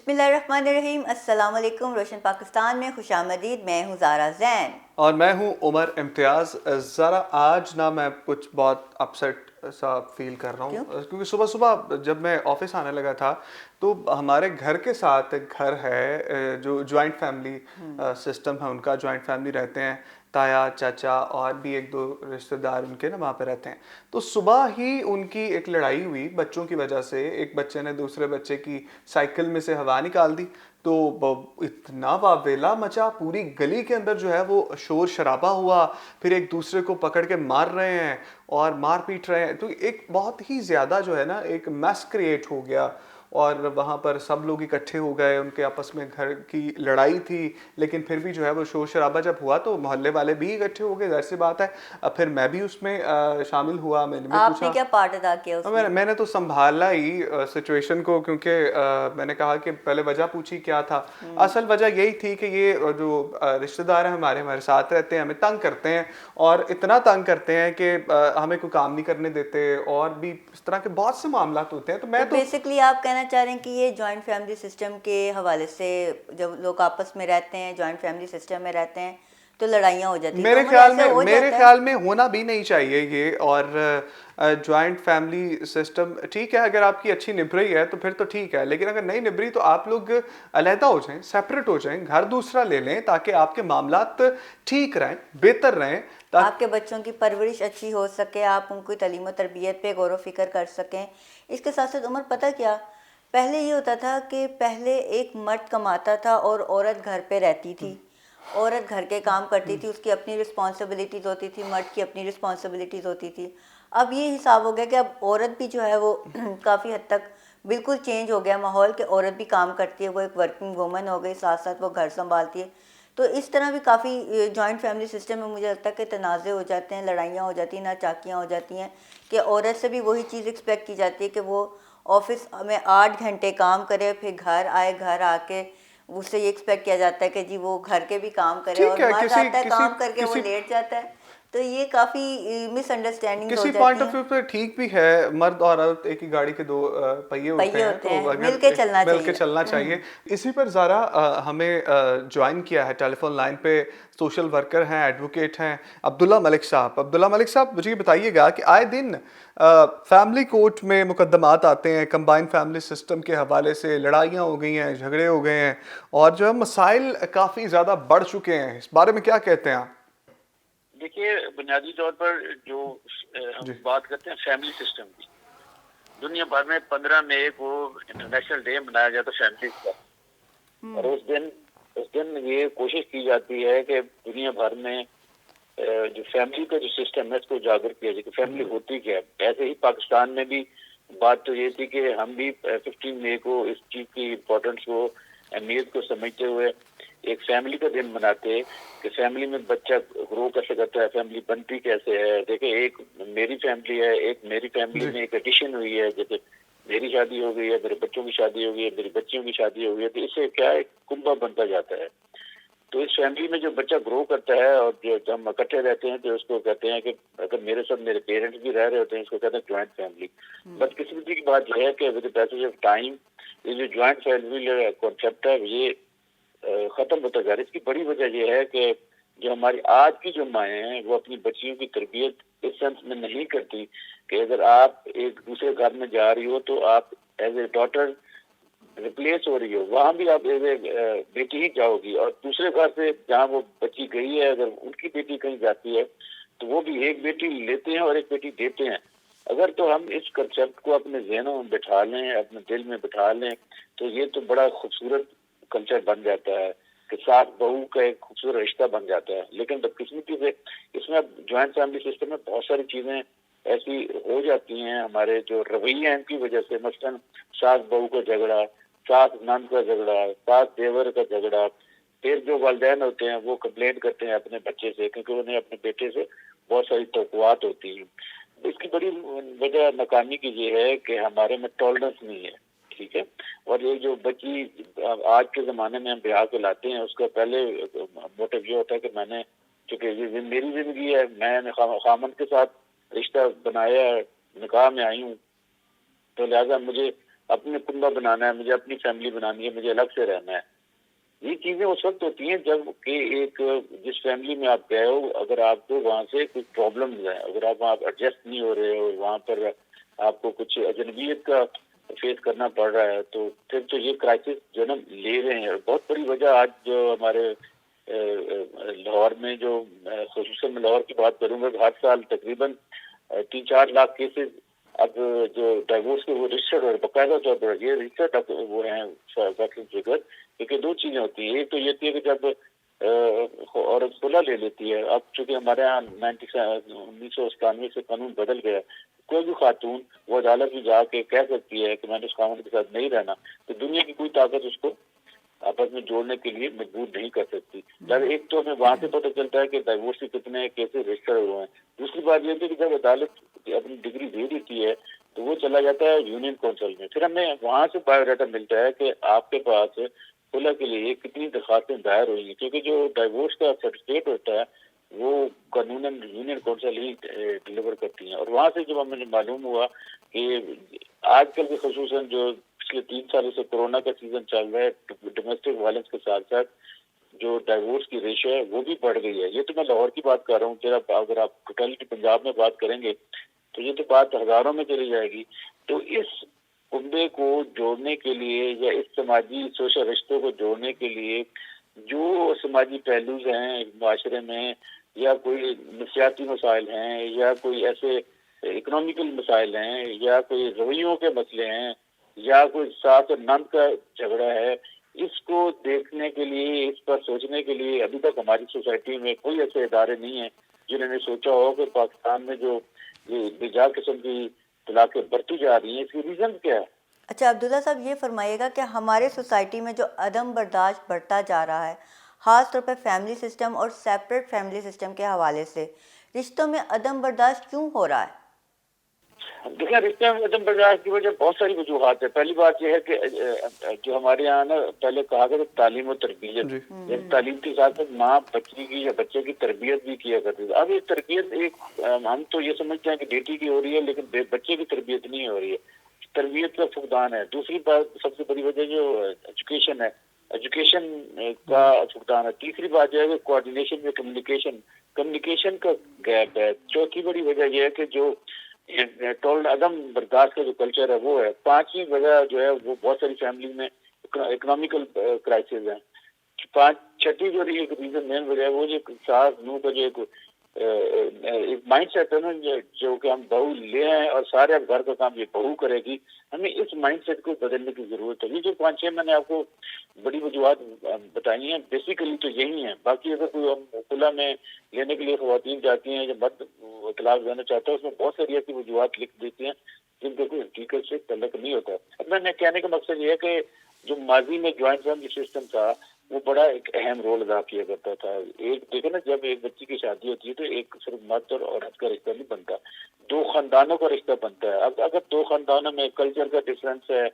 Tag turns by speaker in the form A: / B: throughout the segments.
A: بسم اللہ الرحمن الرحیم. السلام علیکم. روشن پاکستان میں خوش آمدید. میں ہوں زارا زین
B: اور میں ہوں عمر امتیاز. ذرا آج نا میں کچھ بہت اپسیٹ سا فیل کر رہا
A: کیوں؟
B: ہوں کیونکہ صبح صبح جب میں آفس آنے لگا تھا تو ہمارے گھر کے ساتھ ایک گھر ہے جو جوائنٹ فیملی سسٹم ہے ان کا. جوائنٹ فیملی رہتے ہیں, تایا چاچا اور بھی ایک دو رشتہ دار ان کے نا وہاں پہ رہتے ہیں. تو صبح ہی ان کی ایک لڑائی ہوئی بچوں کی وجہ سے. ایک بچے نے دوسرے بچے کی سائیکل میں سے ہوا نکال دی تو اتنا واویلا مچا پوری گلی کے اندر جو ہے وہ شور شرابہ ہوا. پھر ایک دوسرے کو پکڑ کے مار رہے ہیں اور مار پیٹ رہے ہیں. تو ایک بہت ہی زیادہ جو ہے نا ایک میس کریٹ ہو گیا اور وہاں پر سب لوگ اکٹھے ہو گئے. ان کے آپس میں گھر کی لڑائی تھی لیکن پھر بھی جو ہے وہ شور شرابہ جب ہوا تو محلے والے بھی اکٹھے ہو گئے, ظاہر سی بات ہے. پھر میں بھی اس میں شامل ہوا. میں نے بھی
A: آپ نے
B: پوچھا,
A: کیا پارٹ ادا کیا اس میں؟
B: میں نے تو سنبھالا ہی سچویشن کو, کیونکہ میں نے کہا کہ پہلے وجہ پوچھی کیا تھا. اصل وجہ یہی تھی کہ یہ جو رشتہ دار ہیں ہمارے ساتھ رہتے ہیں, ہمیں تنگ کرتے ہیں اور اتنا تنگ کرتے ہیں کہ ہمیں کوئی کام نہیں کرنے دیتے اور بھی اس طرح کے بہت سے معاملات ہوتے ہیں. تو میں
A: تو بیسکلی آپ کہنا چاہ رہے ہیں کہ یہ جوائنٹ فیملی سسٹم کے حوالے سے جب لوگ آپس میں رہتے ہیں, جوائنٹ فیملی سسٹم میں رہتے ہیں تو لڑائیاں ہو جاتی ہیں. تو عمر ایسا ہو
B: میرے
A: جاتا ہے؟
B: خیال میں ہونا بھی نہیں چاہیے یہ. اور جوائنٹ فیملی سسٹم ٹھیک ہے, اگر آپ کی اچھی نبھ رہی ہے تو پھر تو ٹھیک ہے, لیکن اگر نہیں نبھ رہی تو آپ لوگ علیحدہ ہو جائیں, سیپریٹ ہو جائیں, گھر دوسرا لے لیں تاکہ آپ کے معاملات ٹھیک رہیں, بہتر رہیں.
A: آپ کے بچوں کی پرورش اچھی ہو سکے, آپ ان کو تعلیم و تربیت پہ غور و فکر کر سکیں. اس کے ساتھ ساتھ عمر پتہ کیا, پہلے یہ ہوتا تھا کہ پہلے ایک مرد کماتا تھا اور عورت گھر پہ رہتی تھی. عورت گھر کے کام کرتی تھی, اس کی اپنی رسپانسبلٹیز ہوتی تھی, مرد کی اپنی رسپانسبلٹیز ہوتی تھی. اب یہ حساب ہو گیا کہ اب عورت بھی جو ہے وہ کافی حد تک بالکل چینج ہو گیا ماحول, کہ عورت بھی کام کرتی ہے, وہ ایک ورکنگ وومن ہو گئی, ساتھ ساتھ وہ گھر سنبھالتی ہے. تو اس طرح بھی کافی جوائنٹ فیملی سسٹم میں مجھے لگتا ہے کہ تنازع ہو جاتے ہیں, لڑائیاں ہو جاتی ہیں, ناچاکیاں ہو جاتی ہیں کہ عورت سے بھی وہی چیز ایکسپیکٹ کی جاتی ہے کہ وہ آفس میں 8 گھنٹے کام کرے, پھر گھر آئے, گھر آ کے اس سے یہ ایکسپیکٹ کیا جاتا ہے کہ جی وہ گھر کے بھی کام کرے, اور
B: ٹھیک ہے,
A: مرد
B: کسی
A: آتا ہے
B: کسی
A: کام کر کے وہ
B: کسی
A: لیٹ جاتا ہے. تو یہ کافی مس انڈرسٹینڈنگز ہو
B: کسی پوائنٹ
A: جاتی
B: آف
A: ہیں.
B: ویو پہ ٹھیک بھی ہے, مرد اور عورت ایک ہی گاڑی کے دو پہیے ہوتے ہیں, تو اگر
A: مل کے چلنا
B: مل کے
A: چاہیے.
B: چلنا چاہیے. اسی پر زارا ہمیں جوائن کیا ہے ٹیلی فون لائن پہ سوشل ورکر ہیں, ایڈوکیٹ ہیں, عبداللہ ملک صاحب. عبداللہ ملک صاحب, مجھے یہ بتائیے گا کہ آئے دن فیملی کورٹ میں مقدمات آتے ہیں کمبائن فیملی سسٹم کے حوالے سے, لڑائیاں ہو گئی ہیں, جھگڑے ہو گئے ہیں اور جو ہے مسائل کافی زیادہ بڑھ چکے ہیں. اس بارے میں کیا کہتے ہیں آپ؟
C: دیکھیے, بنیادی طور پر جو ہم
B: جی
C: بات کرتے ہیں فیملی سسٹم کی, دنیا بھر میں 15 مئی کو انٹرنیشنل ڈے منایا جاتا ہے فیملی کا. اور اس دن یہ کوشش کی جاتی ہے کہ دنیا بھر میں جو فیملی کا جو سسٹم ہے اس کو اجاگر کیا جائے کہ فیملی ہوتی کیا ہے. ایسے ہی پاکستان میں بھی بات تو یہ تھی کہ ہم بھی 15 مئی کو اس چیز کی امپورٹنس کو, اہمیت کو سمجھتے ہوئے ایک فیملی کا دن مناتے کہ فیملی میں بچہ گرو کیسے کرتا ہے, فیملی بنتی کیسے ہے. دیکھیں, ایک میری فیملی ہے, ایک میری فیملی
B: جی
C: میں ایک ایڈیشن ہوئی ہے, جیسے میری شادی ہو گئی ہے, میرے بچوں کی شادی ہو گئی ہے, میری بچیوں کی شادی ہو گئی ہے, تو اس سے کیا ہے کنبا بنتا جاتا ہے. تو اس فیملی میں جو بچہ گرو کرتا ہے اور جو ہم اکٹھے رہتے ہیں تو اس کو کہتے ہیں کہ اگر میرے ساتھ میرے پیرنٹس بھی رہ رہے ہوتے ہیں اس کو کہتے ہیں جوائنٹ فیملی. بدقسمتی کی بات یہ ہے کہ ود پیسج آف ٹائم یہ جو جوائنٹ فیملی کانسیپٹ ہے یہ ختم ہوتا جا رہا ہے. اس کی بڑی وجہ یہ ہے کہ جو ہماری آج کی جو مائیں ہیں وہ اپنی بچیوں کی تربیت اس سینس میں نہیں کرتی کہ اگر آپ ایک دوسرے گھر میں جا رہی ہو تو آپ ایز اے ڈاٹر ریپلیس ہو رہی ہو, وہاں بھی آپ ایز اے بیٹی ہی جاؤ گی. اور دوسرے گھر سے جہاں وہ بچی گئی ہے اگر ان کی بیٹی کہیں جاتی ہے تو وہ بھی ایک بیٹی لیتے ہیں اور ایک بیٹی دیتے ہیں. اگر تو ہم اس کنسیپٹ کو اپنے ذہنوں میں بٹھا لیں, اپنے دل میں بٹھا لیں, تو یہ تو بڑا خوبصورت کلچر بن جاتا ہے کہ ساس بہو کا ایک خوبصورت رشتہ بن جاتا ہے. لیکن بدقسمتی سے اس میں اب جوائنٹ فیملی سسٹم میں بہت ساری چیزیں ایسی ہو جاتی ہیں ہمارے جو رویے ہیں ان کی وجہ سے. مثلاً ساس بہو کا جھگڑا, ساس نند کا جھگڑا, ساس دیور کا جھگڑا. پھر جو والدین ہوتے ہیں وہ کمپلین کرتے ہیں اپنے بچے سے کیونکہ انہیں اپنے بیٹے سے بہت ساری توقعات ہوتی ہیں. اس کی بڑی وجہ ناکامی کی یہ ہے کہ ہمارے میں ٹالرنس نہیں ہے, ٹھیک ہے. اور یہ جو بچی آج کے زمانے میں ہم بیاہ کو لاتے ہیں اس کا پہلے موٹو یہ ہوتا ہے کہ میں نے, چونکہ یہ میری زندگی ہے, میں نے خامن کے ساتھ رشتہ بنایا, نکاح میں آئی ہوں, تو لہٰذا مجھے اپنے کنبہ بنانا ہے, مجھے اپنی فیملی بنانی ہے, مجھے الگ سے رہنا ہے. یہ چیزیں اس وقت ہوتی ہیں جب کہ ایک جس فیملی میں آپ گئے ہو, اگر آپ کو وہاں سے کچھ پرابلمز ہیں, اگر آپ وہاں ایڈجسٹ نہیں ہو رہے ہو, وہاں پر آپ کو کچھ اجنبیت کا فیس کرنا پڑ رہا ہے, تو پھر تو یہ کرائسس جنم لے رہے ہیں. بہت بڑی وجہ آج جو ہمارے لاہور میں, جو خصوصاً میں لاہور کی بات کروں گا, ہر سال تقریباً 3-4 لاکھ کیسز اب جو ڈائیورس کے وہ رجسٹرڈ اور باقاعدہ طور پر یہ رجسٹرڈ وہ ہیں فگر, کیونکہ 2 چیزیں ہوتی ہیں. ایک تو یہ تھی کہ جب عورت خلا لے لیتی ہے, اب چونکہ ہمارے یہاں 1997 سے قانون بدل گیا, کوئی بھی خاتون وہ عدالت میں جا کے کہہ سکتی ہے کہ میں نے اس خاوند کے ساتھ نہیں رہنا, تو دنیا کی کوئی طاقت اس کو آپس میں جوڑنے کے لیے مجبور نہیں کر سکتی. ایک تو ہمیں وہاں سے پتہ چلتا ہے کہ ڈائیورس کے کتنے کیسز رجسٹر ہوئے ہیں. دوسری بات یہ ہے کہ جب عدالت اپنی ڈگری دے دیتی ہے تو وہ چلا جاتا ہے یونین کونسل میں, پھر ہمیں وہاں سے بایو ڈاٹا ملتا ہے کہ آپ کے پاس خلا کے لیے کتنی درخواستیں دائر ہوئی ہیں, کیونکہ جو ڈائیورس کا سرٹیفکیٹ ہوتا ہے وہ قانوناً یونین کونسل ہی ڈلیور کرتی ہیں. اور وہاں سے جب ہمیں معلوم ہوا کہ آج کل کے خصوصاً جو پچھلے 3 سالوں سے کورونا کا سیزن چل رہا ہے, ڈومیسٹک وائلنس کے ساتھ ساتھ جو ڈائیورس کی ریشو ہے وہ بھی بڑھ گئی ہے. یہ تو میں لاہور کی بات کر رہا ہوں, پھر اگر آپ ٹوٹلی پنجاب میں بات کریں گے تو یہ تو بات ہزاروں میں چلی جائے گی. تو اس کنبے کو جوڑنے کے لیے یا اس سماجی سوشل رشتوں کو جوڑنے کے لیے جو سماجی پہلوز ہیں معاشرے میں, یا کوئی نفسیاتی مسائل ہیں, یا کوئی ایسے اکنامیکل مسائل ہیں, یا کوئی رویوں کے مسئلے ہیں, یا کوئی ساس اور نند کا جھگڑا ہے, اس کو دیکھنے کے لیے, اس پر سوچنے کے لیے ابھی تک ہماری سوسائٹی میں کوئی ایسے ادارے نہیں ہیں جنہوں نے سوچا ہو کہ پاکستان میں جو بجا قسم کی طلاقیں بڑھتی جا رہی ہیں, اس کی ریزن کیا ہے.
A: اچھا عبداللہ صاحب, یہ فرمائیے گا کہ ہمارے سوسائٹی میں جو عدم برداشت بڑھتا جا رہا ہے, خاص طور پہ فیملی سسٹم اور سیپریٹ فیملی سسٹم کے حوالے سے, رشتوں میں عدم برداشت کیوں ہو رہا ہے؟
C: دیکھیں, رشتے میں عدم برداشت کی وجہ بہت ساری وجوہات ہیں. پہلی بات یہ ہے کہ جو ہمارے یہاں نا پہلے کہا گیا تعلیم و تربیت, تعلیم کے ساتھ ساتھ ماں بچی کی یا بچے کی تربیت بھی کیا کرتی ہے. اب یہ تربیت ایک ہم تو یہ سمجھتے ہیں کہ بیٹی کی ہو رہی ہے, لیکن بچے کی تربیت نہیں ہو رہی ہے, تربیت کا فقدان ہے. دوسری بات سب سے بڑی وجہ جو ایجوکیشن ہے, ایجوکیشن کا فقدان ہے. تیسری بات جو ہے کہ کوآرڈینیشن میں کمیونیکیشن کا گیپ ہے. چوتھی بڑی وجہ یہ ہے کہ جو عدم برداشت کا جو کلچر ہے وہ ہے. 5ویں وجہ جو ہے وہ بہت ساری فیملی میں اکنامیکل کرائسس ہیں. 6ٹھی جو ایک ریزن مین وجہ ہے وہ جو ساس نو کا جو ایک مائنڈ سیٹ ہے نا, جو کہ ہم بہو لے آئیں اور سارے اب گھر کا کام یہ بہو کرے گی, ہمیں اس مائنڈ سیٹ کو بدلنے کی ضرورت ہے. یہ جو 5-6 میں نے آپ کو بڑی وجوہات بتائی ہیں, بیسیکلی تو یہی ہیں. باقی اگر کوئی ہم خلا میں لینے کے لیے خواتین جاتی ہیں یا مرد طلاق دینا چاہتا ہے, اس میں بہت ساری ایسی وجوہات لکھ دیتی ہیں جن کا کوئی حقیقت سے تعلق نہیں ہوتا. اب میں کہنے کا مقصد یہ ہے کہ جو ماضی میں جوائنٹ فیملی سسٹم تھا وہ بڑا ایک اہم رول ادا کیا کرتا تھا. ایک دیکھیں نا, جب ایک بچی کی شادی ہوتی ہے تو ایک صرف مرد اور عورت کا رشتہ نہیں بنتا, 2 خاندانوں کا رشتہ بنتا ہے. اب اگر 2 خاندانوں میں کلچر کا ڈفرینس ہے,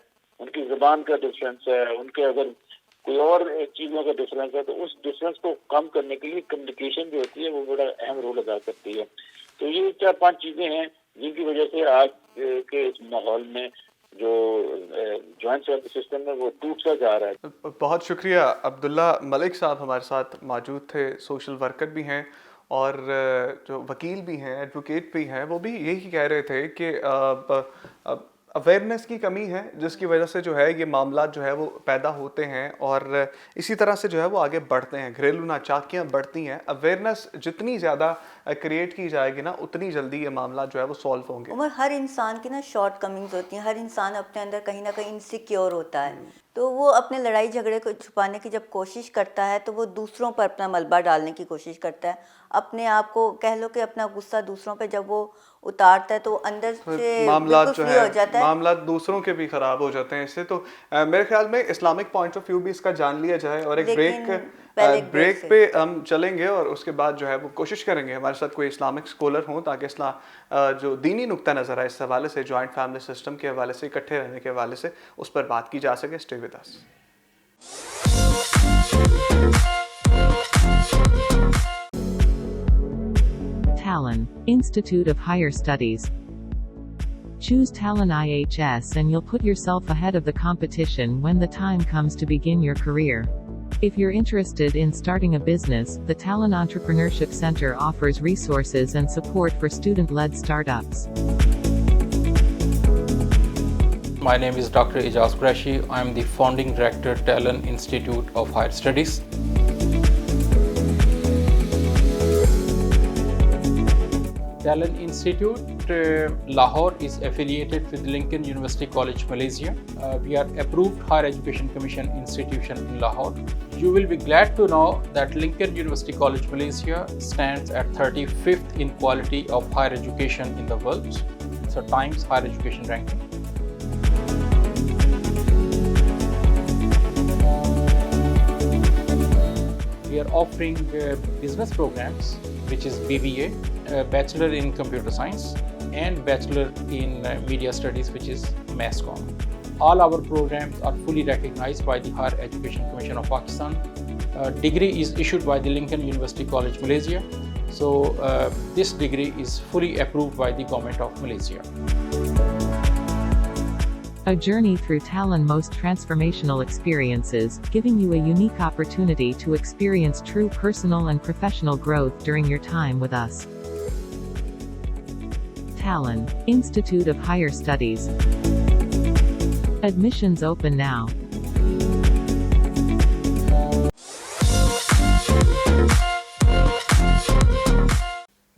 C: ان کی زبان کا ڈفرینس ہے, ان کے اگر کوئی اور چیزوں کا ڈفرینس ہے, تو اس ڈفرینس کو کم کرنے کے لیے کمیونیکیشن جو ہوتی ہے وہ بڑا اہم رول ادا کرتی ہے. تو یہ 4-5 چیزیں ہیں جن کی وجہ سے آج کے اس ماحول میں جو جوائنٹ فیملی سسٹم ہے وہ ٹوٹتا جا رہا ہے.
B: بہت شکریہ. عبداللہ ملک صاحب ہمارے ساتھ موجود تھے, سوشل ورکر بھی ہیں اور جو وکیل بھی ہیں, ایڈوکیٹ بھی ہیں. وہ بھی یہی کہہ رہے تھے کہ اویئرنیس کی کمی ہے جس کی وجہ سے جو ہے یہ معاملات جو ہے وہ پیدا ہوتے ہیں اور اسی طرح سے جو ہے وہ آگے بڑھتے ہیں, گھریلو ناچاکیاں بڑھتی ہیں. اویئرنیس جتنی زیادہ کریٹ کی جائے گی نا, اتنی جلدی یہ معاملات جو ہے وہ سولو ہوں گے.
A: عمر, ہر انسان کی نا شارٹ کمنگز ہوتی ہیں, ہر انسان اپنے اندر کہیں نہ کہیں انسیکیور ہوتا ہے, تو وہ اپنے لڑائی جھگڑے کو چھپانے کی جب کوشش کرتا ہے تو وہ دوسروں پر اپنا ملبہ ڈالنے کی کوشش کرتا ہے. اپنے آپ کو کہہ لو کہ اپنا غصہ دوسروں پہ جب وہ اتارتا ہے تو وہ اندر سے بالکل فری ہو جاتا ہے.
B: معاملات دوسروں کے بھی خراب ہو جاتے ہیں اس سے. تو میرے خیال میں اسلامک پوائنٹ آف ویو بھی اس کا جان لیا جائے اور ایک بریک پہ ہم چلیں گے اور اس کے بعد جو ہے وہ کوشش کریں گے ہمارے ساتھ کوئی اسلامک اسکالر ہوں تاکہ جو دینی نقطہ نظر ہے اس حوالے سے, جوائنٹ فیملی سسٹم کے حوالے سے, اکٹھے رہنے کے حوالے سے, اس پر بات کی جا سکے. Stay with us.
D: Talon Institute of Higher Studies, Choose Talon IHS and you'll put yourself ahead of the competition when the time comes to begin your career. If you're interested in starting a business, the Talon Entrepreneurship Center offers resources and support for student-led startups.
E: My name is Dr. Ijaz Qureshi. I am the founding director, Talon Institute of Higher Studies. Talon Institute, Lahore is affiliated with Lincoln University College, Malaysia. We are approved Higher Education Commission institution in Lahore. You will be glad to know that Lincoln University College, Malaysia stands at 35th in quality of higher education in the world. It's a Times Higher Education ranking. We are offering business programs, which is BBA, Bachelor in Computer Science, and Bachelor in Media Studies, which is MassCom. All our programs are fully recognized by the Higher Education Commission of Pakistan. Degree is issued by the Lincoln University College, Malaysia. So this degree is fully approved by the Government of Malaysia.
D: A journey through Talon most transformational experiences, giving you a unique opportunity to experience true personal and professional growth during your time with us. Talon Institute of Higher Studies. Admissions open now.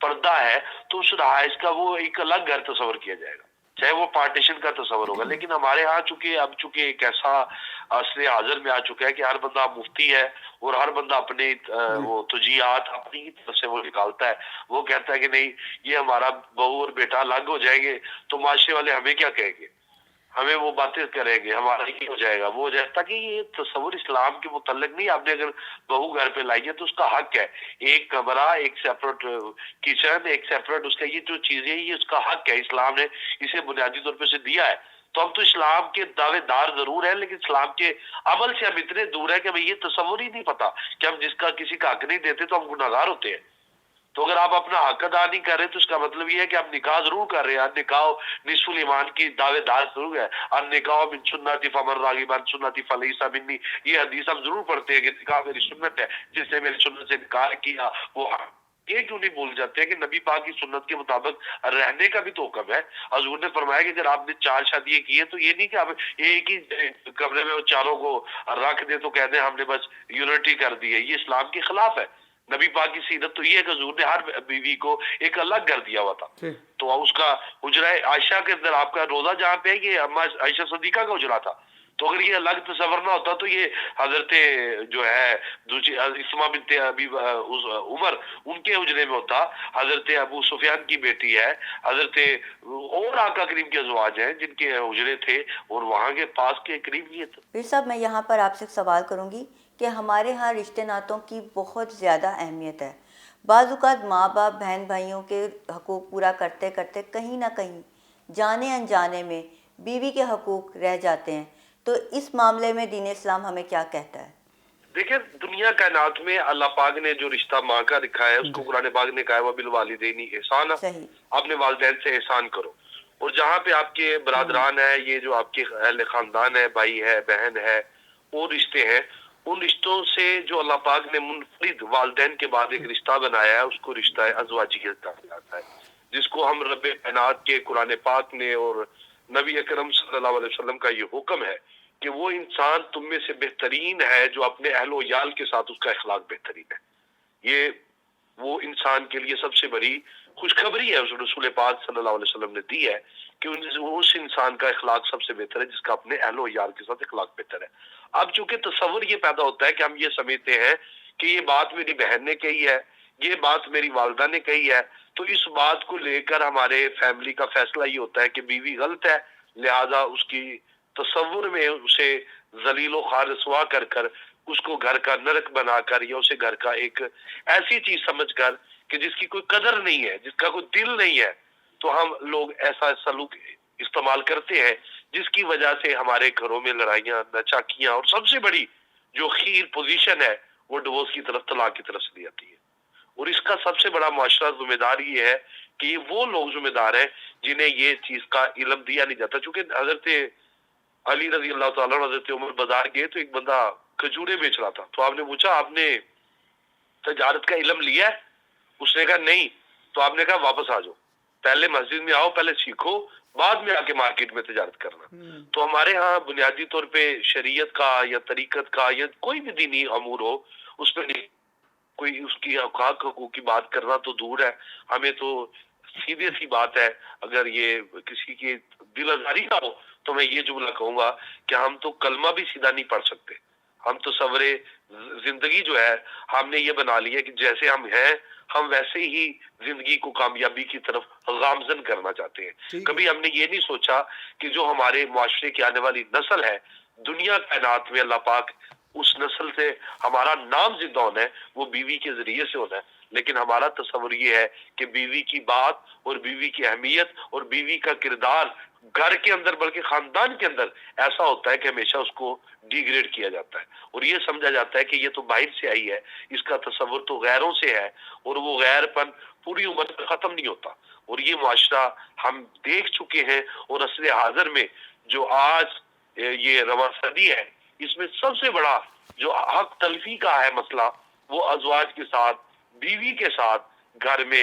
F: پردہ ہے تو اس رہائش کا وہ ایک الگ گھر تصور کیا جائے گا، چاہے وہ پارٹیشن کا تصور ہوگا. لیکن ہمارے ہاں چونکہ ایک ایسا عصر حاضر میں آ چکا ہے کہ ہر بندہ مفتی ہے اور ہر بندہ اپنے وہ تجیات اپنی ہی طرف سے وہ نکالتا ہے. وہ کہتا ہے کہ نہیں یہ ہمارا بہو اور بیٹا الگ ہو جائیں گے تو معاشرے والے ہمیں کیا کہیں گے، ہمیں وہ باتیں کریں گے، ہمارا یہ ہو جائے گا وہ ہو جائے گا. تاکہ یہ تصور اسلام کے متعلق نہیں. آپ نے اگر بہو گھر پہ لائی ہے تو اس کا حق ہے، ایک کمرہ، ایک سیپریٹ کچن، ایک سیپریٹ اس کا یہ جو چیزیں یہ اس کا حق ہے. اسلام نے اسے بنیادی طور پہ سے دیا ہے. تو ہم تو اسلام کے دعوے دار ضرور ہیں لیکن اسلام کے عمل سے ہم اتنے دور ہیں کہ ہمیں یہ تصور ہی نہیں پتا کہ ہم جس کا کسی کا حق نہیں دیتے تو ہم گناہگار ہوتے ہیں. تو اگر آپ اپنا حق ادا نہیں کر رہے تو اس کا مطلب یہ ہے کہ آپ نکاح ضرور کر رہے ہیں. نکاح نصف الایمان کی دعوے دار ضرور ہے. نکاح من سنتی فمن راغب عن سنتی فلیس منی، یہ حدیث ہم ضرور پڑھتے ہیں کہ نکاح میری سنت ہے، جس نے میری سنت سے نکاح کیا وہ. یہ کیوں نہیں بھول جاتے ہیں کہ نبی پاک کی سنت کے مطابق رہنے کا بھی تو حکم ہے. حضور نے فرمایا کہ اگر آپ نے 4 شادیاں کی ہیں تو یہ نہیں کہ آپ ایک ہی کمرے میں چاروں کو رکھ دیں تو کہہ دیں ہم نے بس یونٹی کر دی ہے. یہ اسلام کے خلاف ہے. نبی پاک کی سیرت تو یہ ہے کہ حضور نے ہر بیوی کو ایک الگ گھر دیا ہوا تھا. تو اس کا حجرہ عائشہ کے اندر آپ کا روزہ جہاں پہ ہے یہ اما عائشہ صدیقہ کا حجرہ تھا. تو اگر یہ الگ تصور نہ ہوتا تو یہ حضرت جو ہے دوسری اسما بنت ابی عمر ان کے حجرے میں ہوتا. حضرت ابو سفیان کی بیٹی ہے، حضرت اور آقا کریم کے ازواج ہیں جن کے حجرے تھے اور وہاں کے پاس کے قریب یہ تھا.
A: پھر صاحب میں یہاں پر آپ سے سوال کروں گی کہ ہمارے ہاں رشتے ناتوں کی بہت زیادہ اہمیت ہے. بعض اوقات ماں باپ بہن بھائیوں کے حقوق پورا کرتے کرتے کہیں نہ کہیں جانے انجانے میں بیوی کے حقوق رہ جاتے ہیں. تو اس معاملے میں دین اسلام ہمیں کیا کہتا ہے؟
F: دیکھیں دنیا کائنات میں اللہ پاک نے جو رشتہ ماں کا رکھا ہے اس کو قرآن پاک نے کہا ہے وَبِالْوَالِدَيْنِ احسانا، اپنے والدین سے احسان کرو. اور جہاں پہ آپ کے برادران ہیں، یہ جو آپ کے اہل خاندان ہے، بھائی ہے، بہن ہے، اور رشتے ہیں، ان رشتوں سے جو اللہ پاک نے منفرد والدین کے بعد ایک رشتہ بنایا ہے اس کو رشتہ ازواجیت کہا جاتا ہے، جس کو ہم رب کائنات کے قرآن پاک نے اور نبی اکرم صلی اللہ علیہ وسلم کا یہ حکم ہے کہ وہ انسان تم میں سے بہترین ہے جو اپنے اہل و عیال کے ساتھ اس کا اخلاق بہترین ہے. یہ وہ انسان کے لیے سب سے بڑی خوشخبری ہے اس رسول پاک صلی اللہ علیہ وسلم نے دی ہے کہ اس انسان کا اخلاق سب سے بہتر ہے جس کا اپنے اہل و عیال کے ساتھ اخلاق بہتر ہے. اب چونکہ تصور یہ پیدا ہوتا ہے کہ ہم یہ سمجھتے ہیں کہ یہ بات میری بہن نے کہی ہے، یہ بات میری والدہ نے کہی ہے، تو اس بات کو لے کر ہمارے فیملی کا فیصلہ یہ ہوتا ہے کہ بیوی غلط ہے، لہذا اس کی تصور میں اسے ذلیل و خوار رسوا کر اس کو گھر کا نرک بنا کر یا اسے گھر کا ایک ایسی چیز سمجھ کر کہ جس کی کوئی قدر نہیں ہے، جس کا کوئی دل نہیں ہے، تو ہم لوگ ایسا سلوک استعمال کرتے ہیں جس کی وجہ سے ہمارے گھروں میں لڑائیاں، نچاکیاں، اور سب سے بڑی جو خیر پوزیشن ہے وہ ڈیورس کی طرف، طلاق کی طرف سے جاتی ہے. اور اس کا سب سے بڑا معاشرہ ذمہ دار یہ ہے کہ یہ وہ لوگ ذمہ دار ہیں جنہیں یہ چیز کا علم دیا نہیں جاتا. چونکہ حضرت علی رضی اللہ تعالیٰ عنہ حضرت عمر بازار گئے تو ایک بندہ کھجورے بیچ رہا تھا. تو آپ نے پوچھا آپ نے تجارت کا علم لیا ہے؟ اس نے کہا نہیں. تو آپ نے کہا واپس آ جاؤ، پہلے مسجد میں آؤ، پہلے سیکھو، بعد میں آ کے مارکیٹ میں تجارت کرنا. تو ہمارے ہاں بنیادی طور پہ شریعت کا یا طریقت کا یا کوئی بھی دینی امور ہو اس پہ کوئی اس کی حقوق کی بات کرنا تو دور ہے. ہمیں تو سیدھے سی بات ہے، اگر یہ کسی کی دل آزاری نہ ہو تو میں یہ جملہ کہوں گا کہ ہم تو کلمہ بھی سیدھا نہیں پڑھ سکتے. ہم تصور زندگی جو ہے ہم نے یہ بنا لی ہے کہ جیسے ہم ہیں ہم ویسے ہی زندگی کو کامیابی کی طرف گامزن کرنا چاہتے ہیں. کبھی ہم نے یہ نہیں سوچا کہ جو ہمارے معاشرے کی آنے والی نسل ہے، دنیا کائنات میں اللہ پاک اس نسل سے ہمارا نام زندہ ہونا ہے وہ بیوی کے ذریعے سے ہونا ہے. لیکن ہمارا تصور یہ ہے کہ بیوی کی بات اور بیوی کی اہمیت اور بیوی کا کردار گھر کے اندر بلکہ خاندان کے اندر ایسا ہوتا ہے کہ ہمیشہ اس کو ڈی گریڈ کیا جاتا ہے اور یہ سمجھا جاتا ہے کہ یہ تو باہر سے آئی ہے، اس کا تصور تو غیروں سے ہے اور وہ غیر پن پوری عمر تک ختم نہیں ہوتا. اور یہ معاشرہ ہم دیکھ چکے ہیں اور عصر حاضر میں جو آج یہ رواں صدی ہے اس میں سب سے بڑا جو حق تلفی کا ہے مسئلہ وہ ازواج کے ساتھ، بیوی کے ساتھ گھر میں